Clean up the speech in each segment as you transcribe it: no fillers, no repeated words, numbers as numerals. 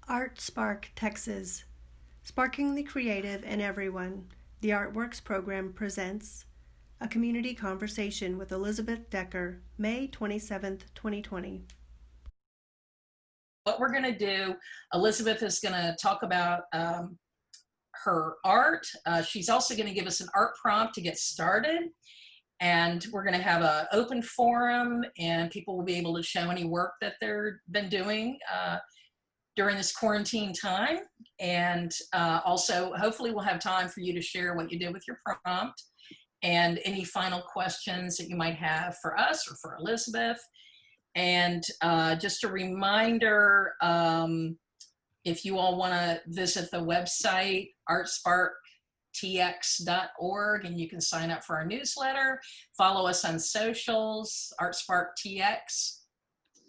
Art Spark, Texas. Sparking the Creative in Everyone, the Artworks program presents a community conversation with Elizabeth Decker, May 27th, 2020. What we're going to do, Elizabeth is going to talk about her art. She's also going to give us an art prompt to get started. And we're going to have an open forum, and people will be able to show any work that they've been doing during this quarantine time. And also, hopefully, we'll have time for you to share what you did with your prompt and any final questions that you might have for us or for Elizabeth. And just a reminder, if you all want to visit the website, artsparktx.org, and you can sign up for our newsletter, follow us on socials, ArtSparkTX.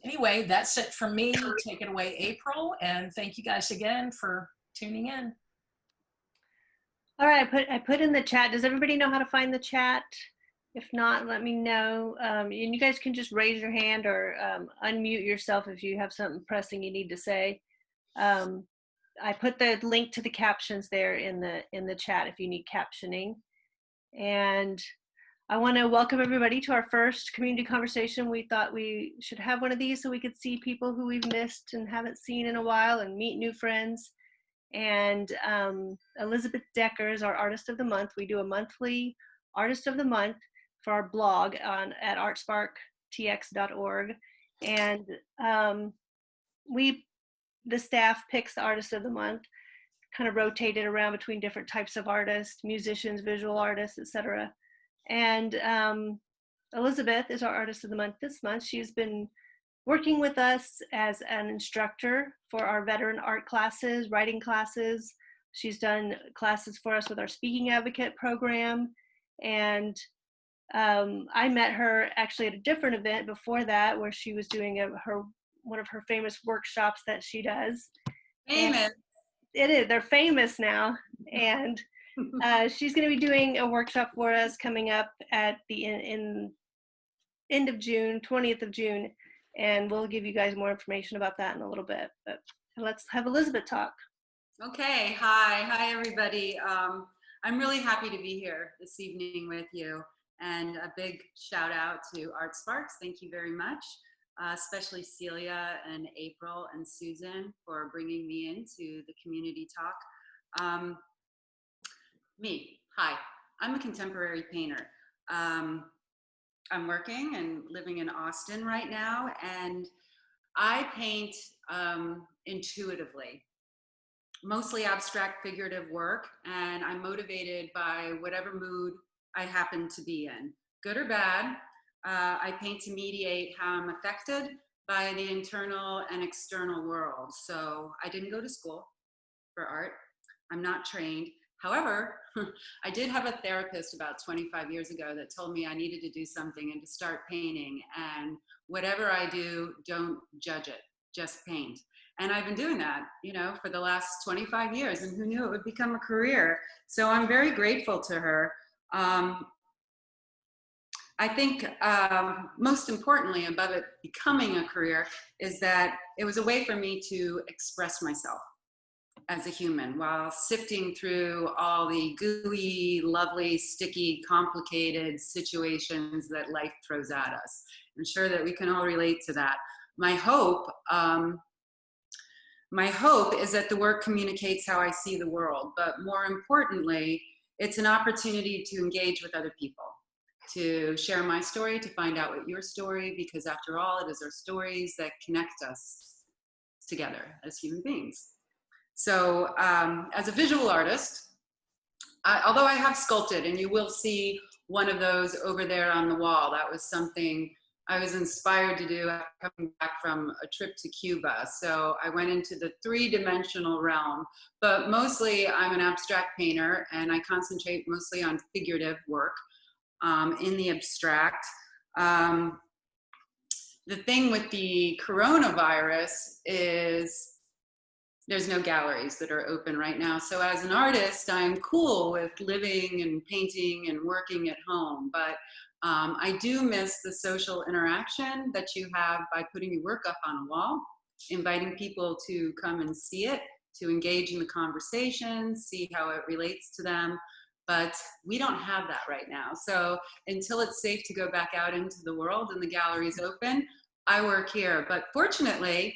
Anyway, that's it from me. Take it away, April, and thank you guys again for tuning in. All right, I put in the chat. Does everybody know how to find the chat? If not, let me know. And you guys can just raise your hand or unmute yourself if you have something pressing you need to say. I put the link to the captions there in the chat if you need captioning. And I want to welcome everybody to our first community conversation. We thought we should have one of these so we could see people who we've missed and haven't seen in a while and meet new friends. And Elizabeth Decker is our Artist of the Month. We do a monthly Artist of the Month for our blog at artsparktx.org. And the staff picks the Artist of the Month, kind of rotated around between different types of artists, musicians, visual artists, etc. And Elizabeth is our Artist of the Month this month. She's been working with us as an instructor for our veteran art classes, writing classes. She's done classes for us with our Speaking Advocate program. And I met her actually at a different event before that, where she was doing one of her famous workshops that she does. Famous. It is. They're famous now. And she's going to be doing a workshop for us coming up at the end of June, 20th of June. And we'll give you guys more information about that in a little bit. But let's have Elizabeth talk. Okay. Hi, everybody. I'm really happy to be here this evening with you. And a big shout out to Art Sparks. Thank you very much. Especially Celia and April and Susan for bringing me into the community talk. Hi, I'm a contemporary painter. I'm working and living in Austin right now, and I paint intuitively, mostly abstract figurative work, and I'm motivated by whatever mood I happen to be in, good or bad. I paint to mediate how I'm affected by the internal and external world. So I didn't go to school for art. I'm not trained. However, I did have a therapist about 25 years ago that told me I needed to do something and to start painting. And whatever I do, don't judge it, just paint. And I've been doing that, for the last 25 years, and who knew it would become a career. So I'm very grateful to her. I think most importantly, above it becoming a career, is that it was a way for me to express myself as a human while sifting through all the gooey, lovely, sticky, complicated situations that life throws at us. I'm sure that we can all relate to that. My hope is that the work communicates how I see the world, but more importantly, it's an opportunity to engage with other people, to share my story, to find out what your story, because after all, it is our stories that connect us together as human beings. So as a visual artist, although I have sculpted, and you will see one of those over there on the wall, that was something I was inspired to do coming back from a trip to Cuba. So I went into the three-dimensional realm, but mostly I'm an abstract painter, and I concentrate mostly on figurative work in the abstract. The thing with the coronavirus is there's no galleries that are open right now. So as an artist, I'm cool with living and painting and working at home, but I do miss the social interaction that you have by putting your work up on a wall inviting people to come and see it, to engage in the conversation, see how it relates to them. But we don't have that right now. So until it's safe to go back out into the world and the gallery's open, I work here. But fortunately,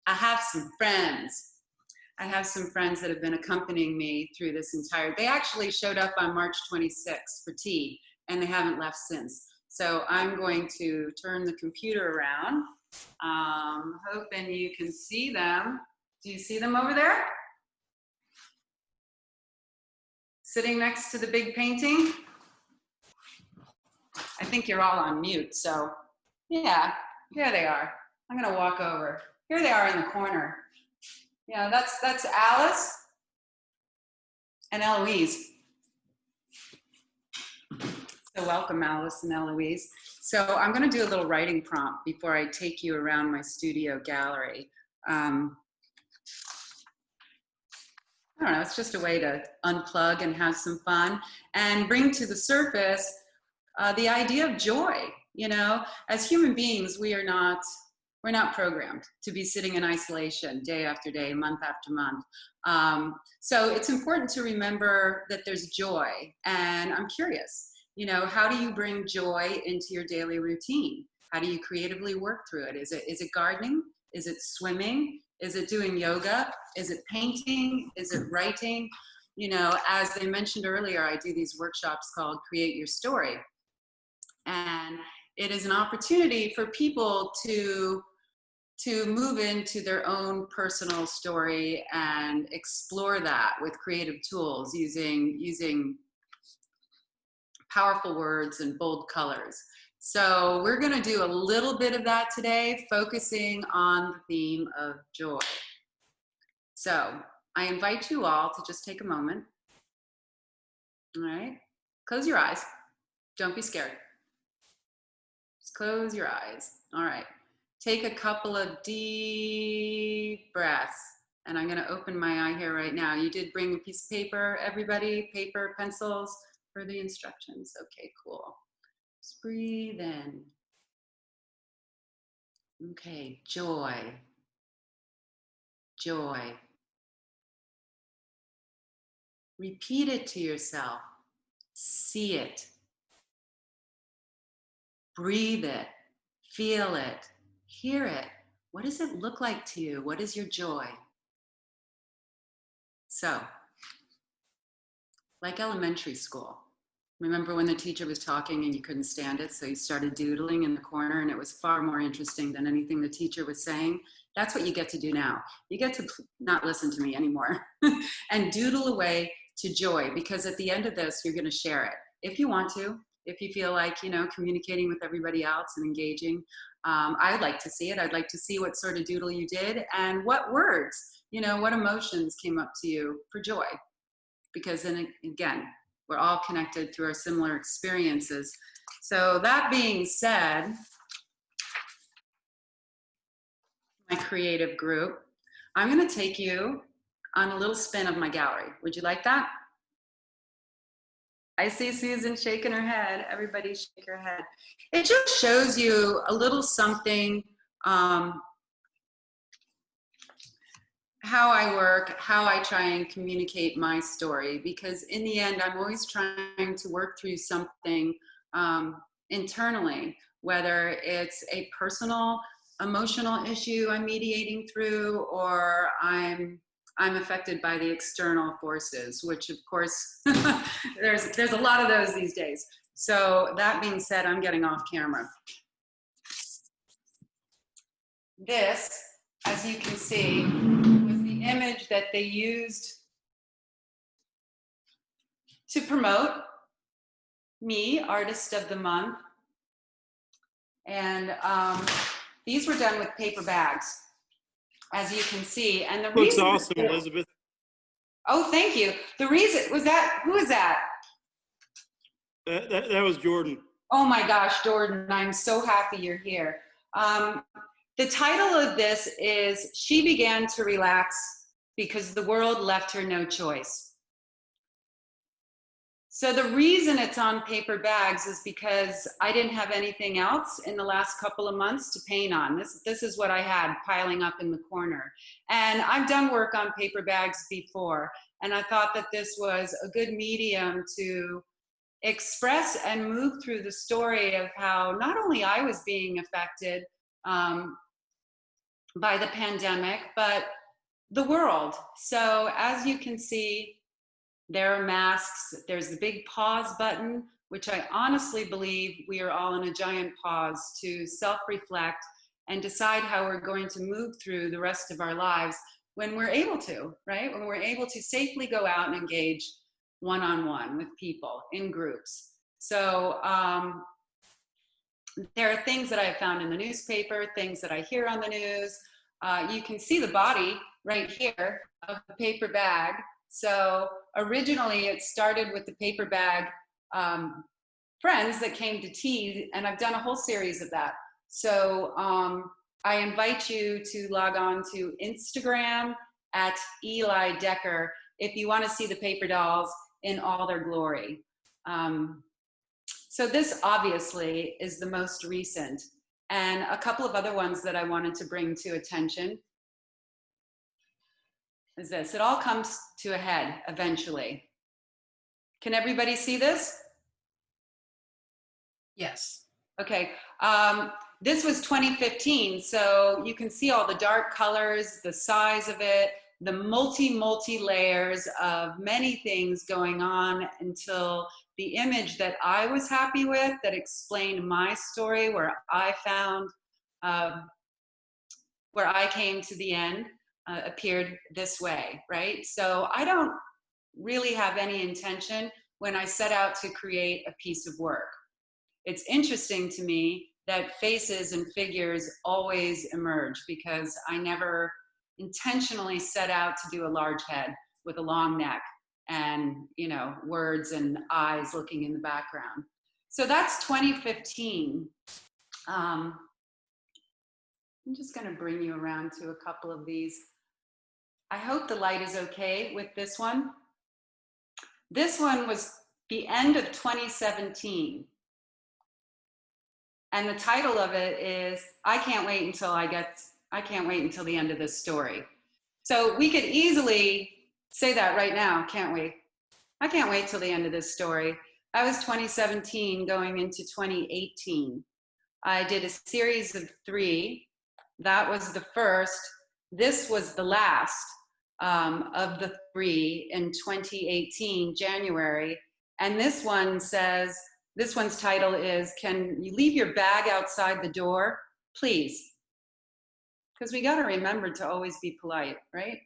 I have some friends. I have some friends that have been accompanying me through this entire, they actually showed up on March 26th for tea, and they haven't left since. So I'm going to turn the computer around. Hoping you can see them. Do you see them over there? Sitting next to the big painting? I think you're all on mute, so yeah, there they are. I'm gonna walk over. Here they are in the corner. Yeah, that's Alice and Eloise. So welcome, Alice and Eloise. So I'm gonna do a little writing prompt before I take you around my studio gallery. I don't know, it's just a way to unplug and have some fun and bring to the surface the idea of joy. You know, as human beings, we're not programmed to be sitting in isolation day after day, month after month. So it's important to remember that there's joy. And I'm curious, you know, how do you bring joy into your daily routine? How do you creatively work through it? Is it gardening? Is it swimming? Is it doing yoga? Is it painting? Is it writing? You know, as they mentioned earlier, I do these workshops called Create Your Story. And it is an opportunity for people to move into their own personal story and explore that with creative tools using powerful words and bold colors. So we're going to do a little bit of that today, focusing on the theme of joy. So I invite you all to just take a moment. All right, close your eyes. Don't be scared. Just close your eyes. All right, take a couple of deep breaths. And I'm going to open my eye here right now. You did bring a piece of paper, everybody, paper, pencils for the instructions. Okay, cool. Just breathe in. Okay, joy. Joy. Repeat it to yourself. See it. Breathe it. Feel it. Hear it. What does it look like to you? What is your joy? So, like elementary school. Remember when the teacher was talking and you couldn't stand it, so you started doodling in the corner, and it was far more interesting than anything the teacher was saying? That's what you get to do now. You get to not listen to me anymore and doodle away to joy, because at the end of this, you're going to share it. If you want to, if you feel like, you know, communicating with everybody else and engaging, I'd like to see it. I'd like to see what sort of doodle you did and what words, you know, what emotions came up to you for joy. Because then again, we're all connected through our similar experiences. So that being said, my creative group, I'm going to take you on a little spin of my gallery. Would you like that? I see Susan shaking her head. Everybody shake your head. It just shows you a little something, how I work, how I try and communicate my story, because in the end, I'm always trying to work through something internally, whether it's a personal, emotional issue I'm mediating through, or I'm affected by the external forces, which of course, there's a lot of those these days. So that being said, I'm getting off camera. This, as you can see, was the image that they used to promote me, Artist of the Month. And these were done with paper bags, as you can see. And the looks reason awesome, Elizabeth. Oh, thank you. The reason was that, who is that? That was Jordan. Oh my gosh, Jordan, I'm so happy you're here. The title of this is She Began to Relax Because the World Left Her No Choice. So the reason it's on paper bags is because I didn't have anything else in the last couple of months to paint on. This is what I had piling up in the corner. And I've done work on paper bags before, and I thought that this was a good medium to express and move through the story of how not only I was being affected by the pandemic, but the world. So as you can see, there are masks. There's the big pause button, which I honestly believe we are all in a giant pause to self-reflect and decide how we're going to move through the rest of our lives when we're able to, right? When we're able to safely go out and engage one-on-one with people in groups. So there are things that I have found in the newspaper, things that I hear on the news. You can see the body right here of the paper bag. So originally it started with the paper bag friends that came to tea, and I've done a whole series of that. So I invite you to log on to Instagram at Eli Decker if you want to see the paper dolls in all their glory. So this obviously is the most recent, and a couple of other ones that I wanted to bring to attention is this. It all comes to a head eventually. Can everybody see this? Yes. Okay. This was 2015, so you can see all the dark colors, the size of it, the multi layers of many things going on until the image that I was happy with, that explained my story, where I found, where I came to the end, appeared this way, right? So I don't really have any intention when I set out to create a piece of work. It's interesting to me that faces and figures always emerge, because I never intentionally set out to do a large head with a long neck and, you know, words and eyes looking in the background. So that's 2015. I'm just going to bring you around to a couple of these. I hope the light is okay with this one. This one was the end of 2017. And the title of it is, I can't wait until the end of this story. So we could easily say that right now, can't we? I can't wait till the end of this story. That was 2017 going into 2018. I did a series of 3. That was the first. This was the last of the 3 in 2018, January. And this one's title is, Can You Leave Your Bag Outside the Door, Please? Because we got to remember to always be polite, right?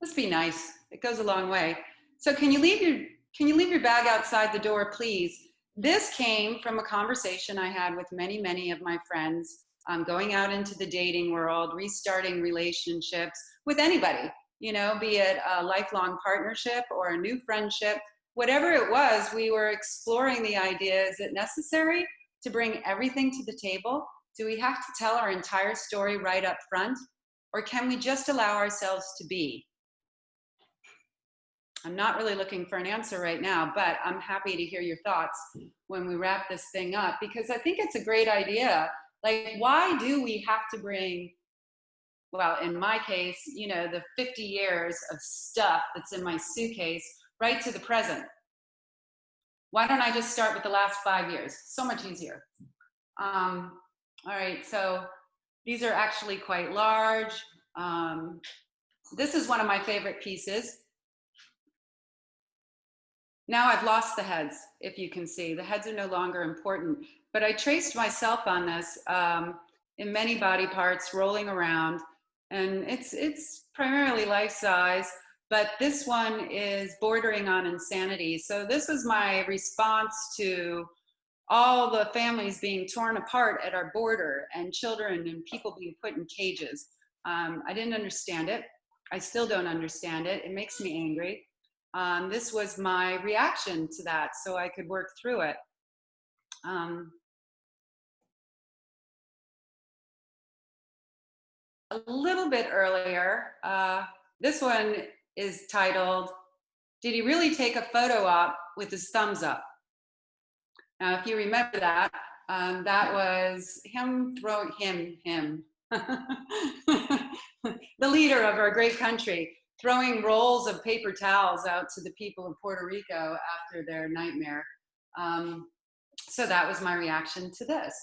Let's be nice. It goes a long way. So can you leave your bag outside the door, please? This came from a conversation I had with many of my friends, going out into the dating world, restarting relationships with anybody, you know, be it a lifelong partnership or a new friendship. Whatever it was, we were exploring the idea, is it necessary to bring everything to the table? Do we have to tell our entire story right up front? Or can we just allow ourselves to be? I'm not really looking for an answer right now, but I'm happy to hear your thoughts when we wrap this thing up, because I think it's a great idea. Like, why do we have to bring, well, in my case, you know, the 50 years of stuff that's in my suitcase right to the present? Why don't I just start with the last 5 years? So much easier. All right, so these are actually quite large. This is one of my favorite pieces. Now I've lost the heads, if you can see. The heads are no longer important, but I traced myself on this in many body parts rolling around, and it's primarily life size, but this one is bordering on insanity. So this was my response to all the families being torn apart at our border and children and people being put in cages. I didn't understand it. I still don't understand it. It makes me angry. This was my reaction to that, so I could work through it. A little bit earlier, this one is titled, Did He Really Take a Photo Op with his thumbs up. Now, if you remember that, that was him throwing him, the leader of our great country, throwing rolls of paper towels out to the people of Puerto Rico after their nightmare. So that was my reaction to this.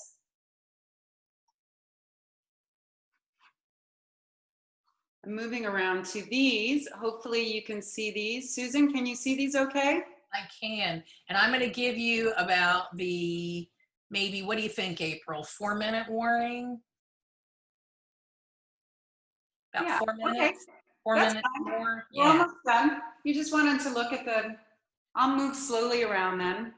I'm moving around to these. Hopefully you can see these. Susan, can you see these okay? I can. And I'm going to give you about the, maybe, what do you think, April? 4-minute warning? About Yeah, 4 minutes? okay. 4 That's minutes fine. more? We're Yeah. almost done. You just wanted to look at the, I'll move slowly around then.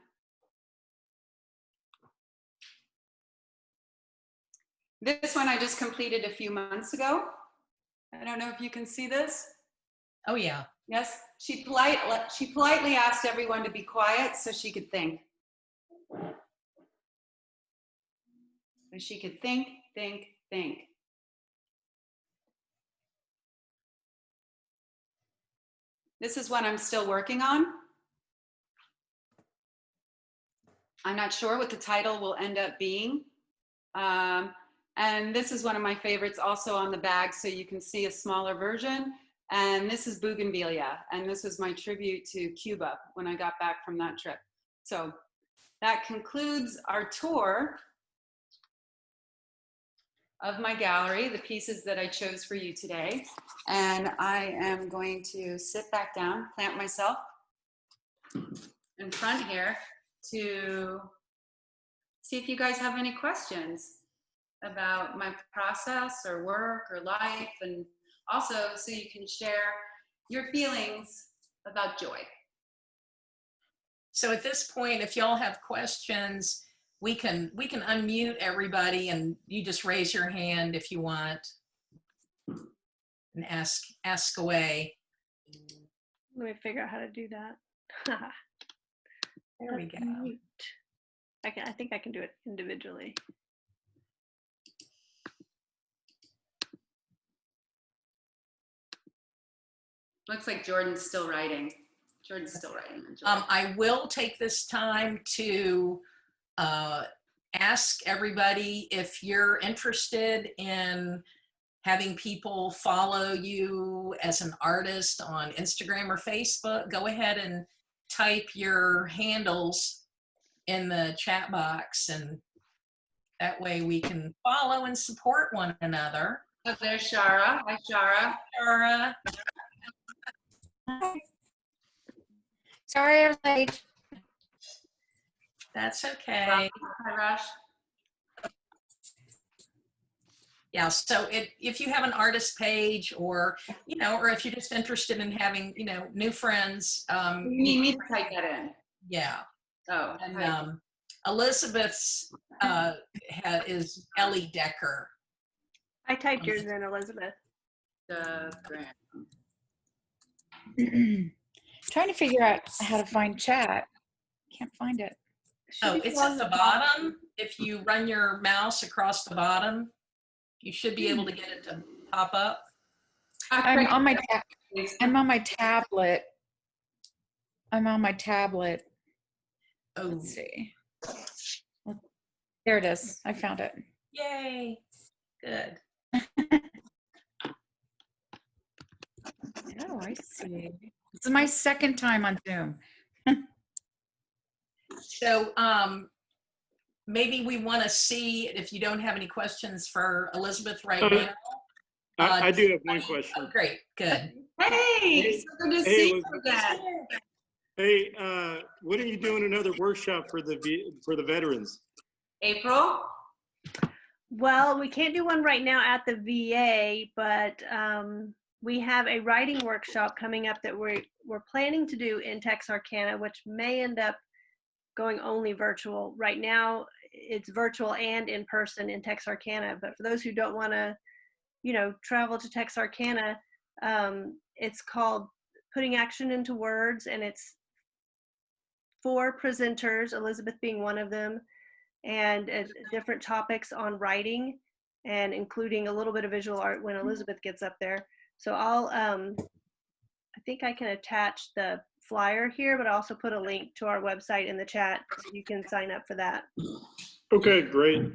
This one I just completed a few months ago. I don't know if you can see this. Oh, yeah. Yes, she politely asked everyone to be quiet so she could think. So she could think. This is one I'm still working on. I'm not sure what the title will end up being. And this is one of my favorites also on the bag, so you can see a smaller version. And this is Bougainvillea, and this was my tribute to Cuba when I got back from that trip. So that concludes our tour of my gallery, the pieces that I chose for you today. And I am going to sit back down, plant myself in front here to see if you guys have any questions about my process or work or life, and also so you can share your feelings about joy. So at this point, if y'all have questions, we can unmute everybody, and you just raise your hand if you want and ask away. Let me figure out how to do that. There we go. Mute. I think I can do it individually. Looks like Jordan's still writing. Jordan's still writing. I will take this time to ask everybody if you're interested in having people follow you as an artist on Instagram or Facebook. Go ahead and type your handles in the chat box, and that way we can follow and support one another. Oh, there's Shara. Hi, Shara. Shara. Sorry I was late. That's okay. Hi, Rush. Yeah, so if you have an artist page, or, or if you're just interested in having, new friends. You need me to type that in? Yeah. Oh, and Elizabeth's is Ellie Decker. I typed yours in, Elizabeth. Trying to figure out how to find chat. Can't find it. Oh, it's at the bottom. If you run your mouse across the bottom, you should be able to get it to pop up. I'm on my tablet. I'm on my tablet. Oh. Let's see. There it is. I found it. Yay. Good. Oh, I see. This is my second time on Zoom. So maybe we want to see if you don't have any questions for Elizabeth right now. I do have one question. Oh, great. Good. Hey, so good to see you again. Hey, when are you doing another workshop for the veterans? April? Well, we can't do one right now at the VA, but we have a writing workshop coming up that we're planning to do in Texarkana, which may end up going only virtual. Right now, it's virtual and in person in Texarkana, but for those who don't want to, travel to Texarkana, it's called Putting Action into Words, and it's 4 presenters, Elizabeth being one of them, and different topics on writing, and including a little bit of visual art when Elizabeth gets up there. So I think I can attach the flyer here, but I also put a link to our website in the chat so you can sign up for that. Okay, great.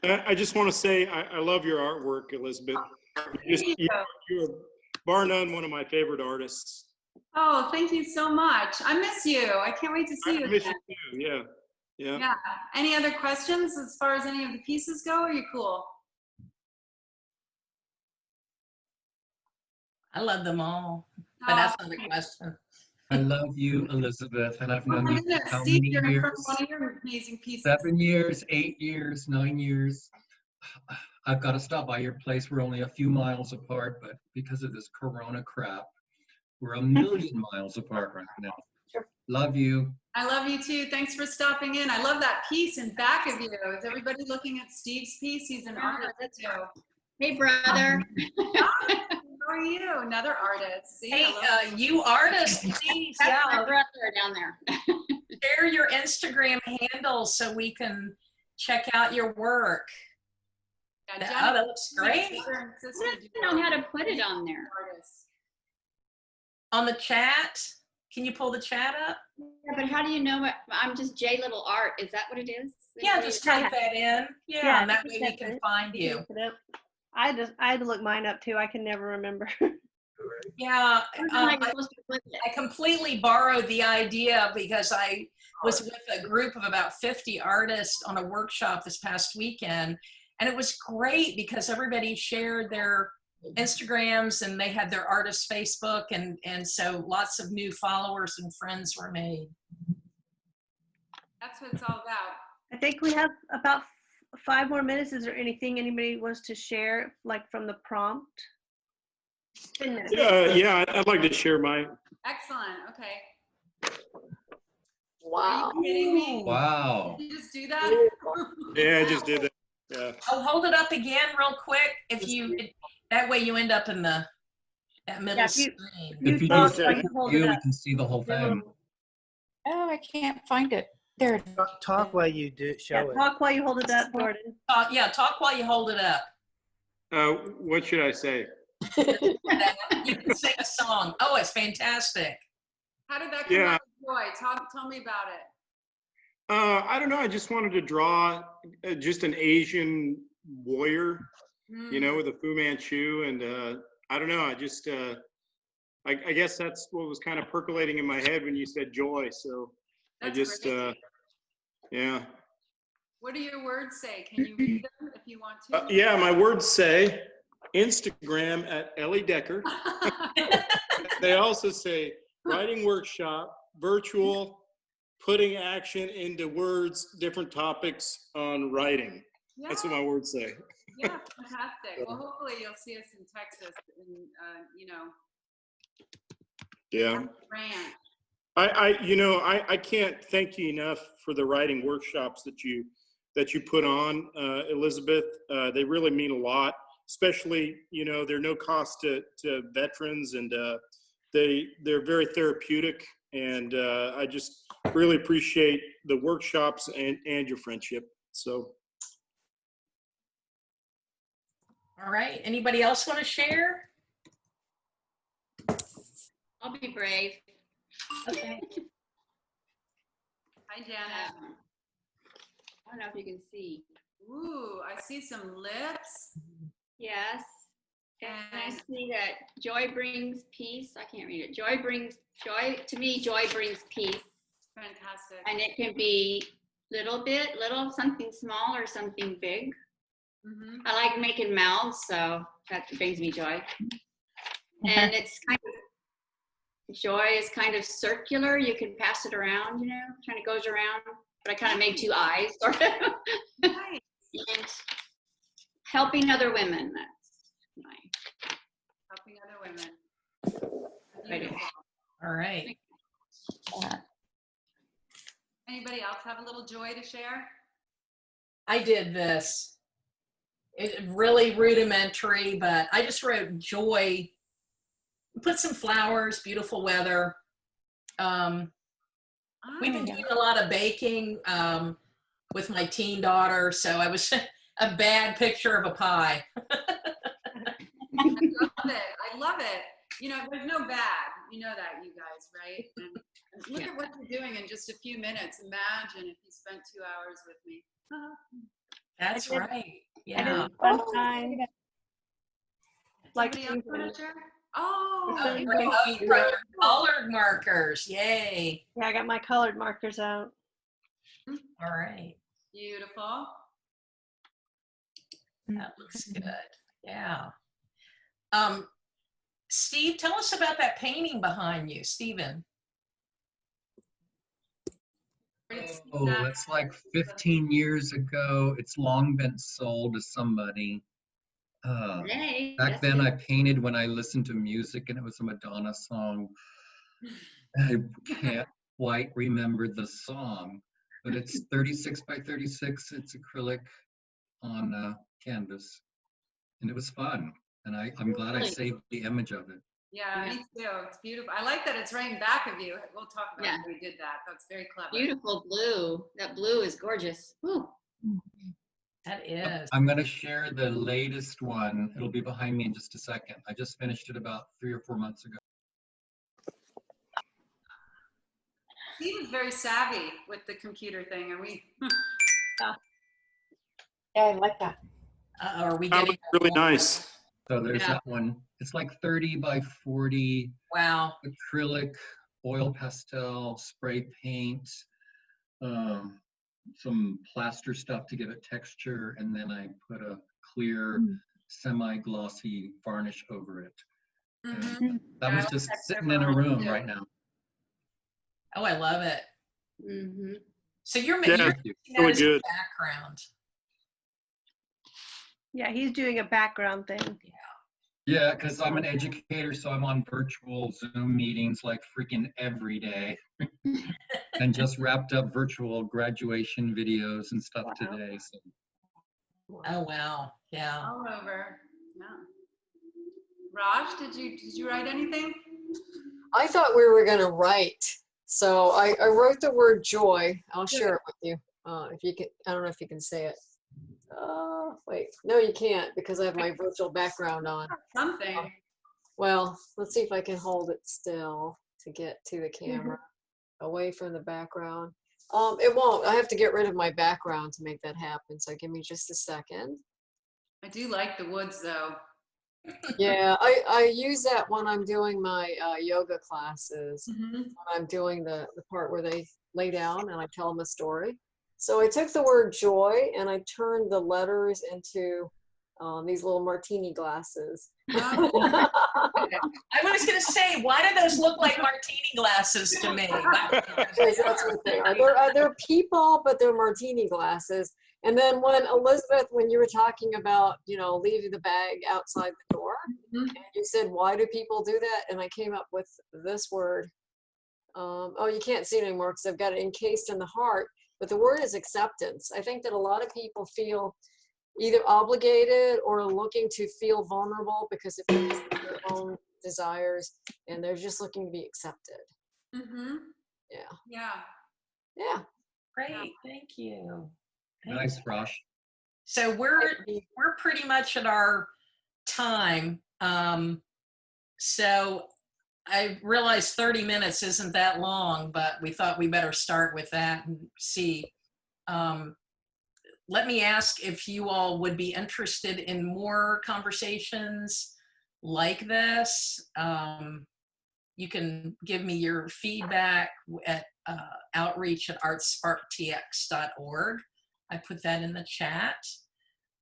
I just want to say I love your artwork, Elizabeth. You're bar none one of my favorite artists. Oh, thank you so much. I miss you. I can't wait to see you I miss again. you too. Yeah. Yeah. Yeah. Any other questions as far as any of the pieces go? Are you cool? I love them all, but that's not a question. I love you, Elizabeth, and I've Oh known my you for goodness, how Steve, many you're in years? front of one of your amazing pieces. 7 years, 8 years, 9 years. I've got to stop by your place. We're only a few miles apart, but because of this Corona crap, we're a million miles apart right now. Love you. I love you too. Thanks for stopping in. I love that piece in back of you. Is everybody looking at Steve's piece? He's an artist too. Hey, brother. How are you? Another artist. See, Hey, you artists, please, That's my yeah, brother down there. share your Instagram handles so we can check out your work. Yeah, That, Jenny, oh, that looks great. brother and sister I don't know how to put it on there. artists. On the chat, can you pull the chat up? Yeah, but how do you know what? I'm just J Little Art. Is that what it is? Yeah, just type that in. Yeah, and that way we can find you. I had to look mine up too. I can never remember. Yeah, I don't know how you're supposed to put it. I completely borrowed the idea because I was with a group of about 50 artists on a workshop this past weekend. And it was great because everybody shared their Instagrams and they had their artist Facebook. And so lots of new followers and friends were made. That's what it's all about. I think we have about 5 more minutes. Is there anything anybody wants to share, like from the prompt? Yeah, I'd like to share mine. Excellent. Okay. Wow. Are you kidding me? Wow. Did you just do that? Yeah, I just did that. Yeah. I'll hold it up again real quick. That way you end up in that middle screen. If you talk just while you hold it we up. can see the whole thing. Oh, I can't find it. There it is. Talk while you do Yeah, show it. talk while you hold it up, Jordan. Talk while you hold it up. What should I say? You can sing a song. Oh, it's fantastic. How did that come Yeah. out of joy? Tell me about it. I don't know. I just wanted to draw just an Asian warrior, you know, with a Fu Manchu, and I don't know. I just, I guess that's what was kind of percolating in my head when you said joy. So That's I just, great. yeah. What do your words say? Can you read them if you want to? Yeah, my words say Instagram at Ellie Decker. They also say writing workshop, virtual, putting action into words, different topics on writing. Yeah. That's what my words say. Yeah, fantastic. Well, hopefully you'll see us in Texas, and you know, Yeah. ranch. I can't thank you enough for the writing workshops that you put on, Elizabeth. They really mean a lot, especially, you know, they're no cost to veterans, and they're very therapeutic. And I just really appreciate the workshops and your friendship. So. All right. Anybody else want to share? I'll be brave. Okay. Hi, Janet. I don't know if you can see. Ooh, I see some lips. Yes. And I And see that joy brings peace. I can't read it. Joy brings to me, joy brings peace. fantastic. And it can be little, something small or something big. Mm-hmm. I like making mouths, so that brings me joy. And it's kind of, joy is kind of circular. You can pass it around, you know, kind of goes around. But I kind of made 2 eyes, sort of. Nice. And helping other women, that's my. Helping other women. I do. Beautiful. All right. Anybody else have a little joy to share? I did this. It really rudimentary, but I just wrote joy. Put some flowers, beautiful weather. We've been doing a lot of baking with my teen daughter, so I was a bad picture of a pie. I love it. I love it. You know, there's no bad. You know that, you guys, right? And look at what you're doing in just a few minutes. Imagine if you spent 2 hours with me. That's I did- right. I Yeah. did fun Oh, time. Like Somebody else want Susan. to share? Oh, Susan. Oh, you brought your colored markers. Yay. Yeah, I got my colored markers out. All right. beautiful. That looks good. Yeah. Steve, tell us about that painting behind you, Steven. Oh, it's like 15 years ago. It's long been sold to somebody. Hey, Back that's then good. I painted when I listened to music and it was a Madonna song. I can't quite remember the song, but it's 36 by 36. It's acrylic on canvas. And it was fun. And I'm glad I Really? saved the image of it. Yeah, Yeah. me too. It's beautiful. I like that it's right in back of you. We'll talk about Yeah. how you did that. That's very clever. Beautiful blue. That blue is gorgeous. Woo. That is. I'm going to share the latest one. It'll be behind me in just a second. I just finished it about 3 or 4 months ago. Steve is very savvy with the computer thing, and we. Yeah, I like that. Are we That getting looks really nice. So there's Yeah. that one. It's like 30 by 40 Wow. acrylic, oil pastel, spray paint, some plaster stuff to give it texture, and then I put a clear semi-glossy varnish over it. Mhm. And that Yeah, was I just like that sitting in a clever room too. right now. Oh, I love it. Mm-hmm. So you're Yeah. you're Thank you. using that Really as a good. background. Yeah, he's doing a background thing. Yeah, because I'm an educator, so I'm on virtual Zoom meetings like freaking every day. And just wrapped up virtual graduation videos and stuff Wow. today. So Oh, wow. Yeah. All over. Yeah. Raj, did you write anything? I thought we were going to write. So I wrote the word joy. I'll share it with you. If you can, I don't know if you can say it. Wait, no, you can't because I have my virtual background on. Something. Well, let's see if I can hold it still to get to the camera away from the background. It won't. I have to get rid of my background to make that happen. So give me just a second. I do like the woods, though. Yeah, I use that when I'm doing my yoga classes. Mm-hmm. When I'm doing the part where they lay down and I tell them a story. So I took the word joy and I turned the letters into these little martini glasses. Oh, I was going to say, why do those look like martini glasses to me? Because that's what they are. They're people, but they're martini glasses. And then when Elizabeth, when you were talking about, leaving the bag outside the door, Mhm. and you said, why do people do that? And I came up with this word. You can't see it anymore because I've got it encased in the heart. But the word is acceptance. I think that a lot of people feel either obligated or looking to feel vulnerable because of their own desires, and they're just looking to be accepted. Mm-hmm. Yeah. Yeah. Yeah. Great. Thank you. Thank nice, you. Rosh. So we're pretty much at our time. So I realize 30 minutes isn't that long, but we thought we better start with that and see. Let me ask if you all would be interested in more conversations like this. You can give me your feedback at outreach@artsparktx.org. I put that in the chat.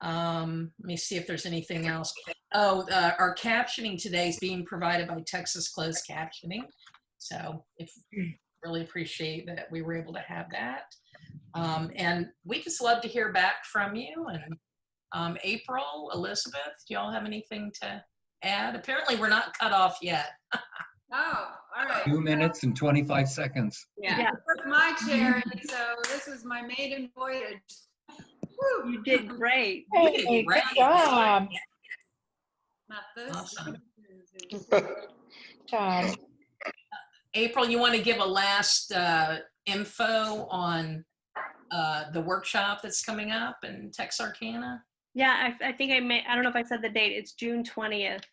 Let me see if there's anything else. Our captioning today is being provided by Texas Closed Captioning. So really appreciate that we were able to have that. And we just love to hear back from you. And April, Elizabeth, do y'all have anything to add? Apparently we're not cut off yet. Oh, all right. 2 minutes and 25 seconds. Yeah. Yeah. This was my charity, so this was my maiden voyage. Woo. You did great. You did Hey, good great. job. Not this. Awesome. Job. April, you want to give a last info on the workshop that's coming up in Texarkana? Yeah, I think I don't know if I said the date. It's June 20th.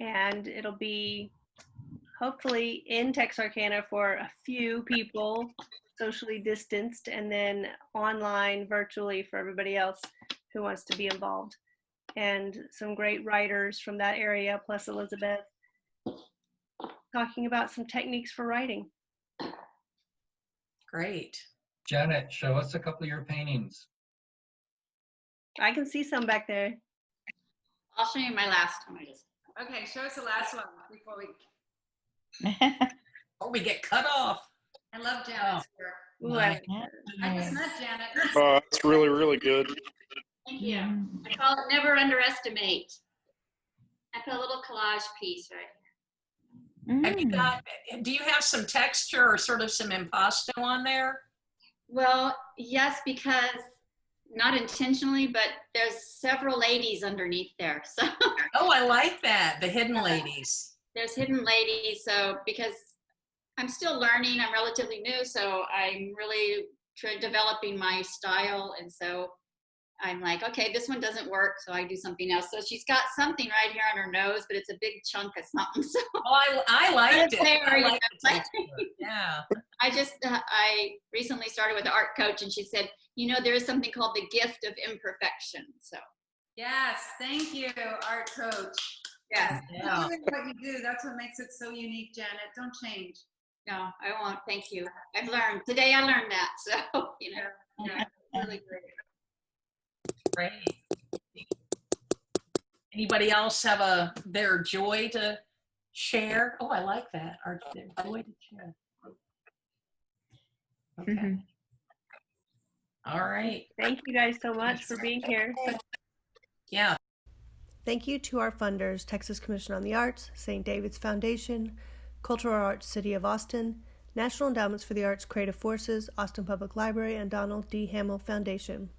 And it'll be hopefully in Texarkana for a few people, socially distanced, and then online virtually for everybody else who wants to be involved. And some great writers from that area, plus Elizabeth, talking about some techniques for writing. Great. Janet, show us a couple of your paintings. I can see some back there. I'll show you my last one. Okay, show us the last one before we. Or we get cut off. I love Janet's work. Ooh, Nice. I just met Janet. Oh, that's really, really good. Thank you. I call it never underestimate. I put a little collage piece right here. Have you got, do you have some texture or sort of some impasto on there? Well, yes, because not intentionally, but there's several ladies underneath there. So Oh, I like that. The hidden ladies. there's hidden ladies. So because I'm still learning, I'm relatively new, so I'm really developing my style. And so I'm like, okay, this one doesn't work, so I do something else. So she's got something right here on her nose, but it's a big chunk of something. So Oh, I liked it. there, I you liked know, the texture. Yeah. I recently started with an art coach, and she said, you know, there is something called the gift of imperfection. So Yes, thank you, art coach. yes, Yeah. Doing what you do, that's what makes it so unique, Janet. Don't change. no, I won't. Thank you. I've learned today. I learned that. So you know, really great. Great. Anybody else have their joy to share? Oh, I like that. Their joy to share. Okay. All right. Thank you guys so much for being here. Yeah. Thank you to our funders, Texas Commission on the Arts, St. David's Foundation, Cultural Arts City of Austin, National Endowments for the Arts Creative Forces, Austin Public Library, and Donald D. Hamill Foundation.